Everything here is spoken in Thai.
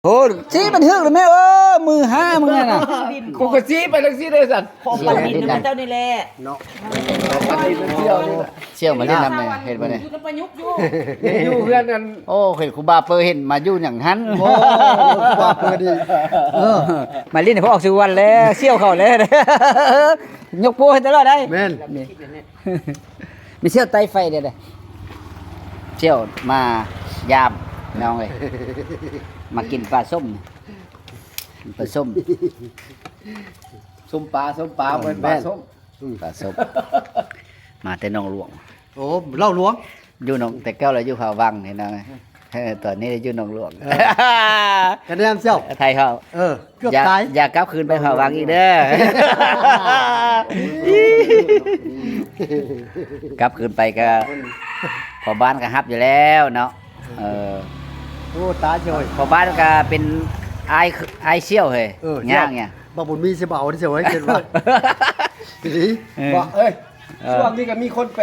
โอ้ชี้มันทึกเลยแม่มือห้ามึงน่ะ กูก็ชี้ไปทั้งชี้เลยสัตว์ พอปันดินนะเจ้านี่แหละ เนาะ ปันนี้เป็นเที่ยวนี่แหละ เชี่ยวมาเล่นนำเนี่ยเห็นป่ะเนี่ย อยู่น้ำประยุกต์อยู่ อยู่เพื่อนกัน โอ้เห็นครูบาเปอร์เห็นมาอยู่อย่างนั้น โอ้ว่าเปิดดิ มาเล่นเพราะออกสื่อวันแล้วเชี่ยวเขาแล้วยกโป้ให้ตลอดได้ แม่น มีเชี่ยวไตไฟเด้อเชี่ยวมายามน้องเลยมากินปลาส้มปลาส้ม ส้มปลาเหมือนปลาส้ม ปลาส้มมาแต่น้องหลวง โอ้เล่าหลวง อยู่น้องแต่เก้าเราอยู่เขาวังเห็นไหมตอนนี้อยู่น้องหลวง คะแนนเจ้า ไทยเขา เกือบ อย่า ตาย อย่ากลับคืนไปเขาวังอีกเด้อกลับคืนไปก็พอบ้านก็ฮับอยู่แล้วเนาะโอ้ตายเฉย พอบ้านก็เป็นไอเชี่ยวเฮ้ยย่างเนี่ย บ่บุญมีสิบ่เอาที่เฉยเห็นว่าดี บอกเอ้ยช่วงนี้ก็มีคนไป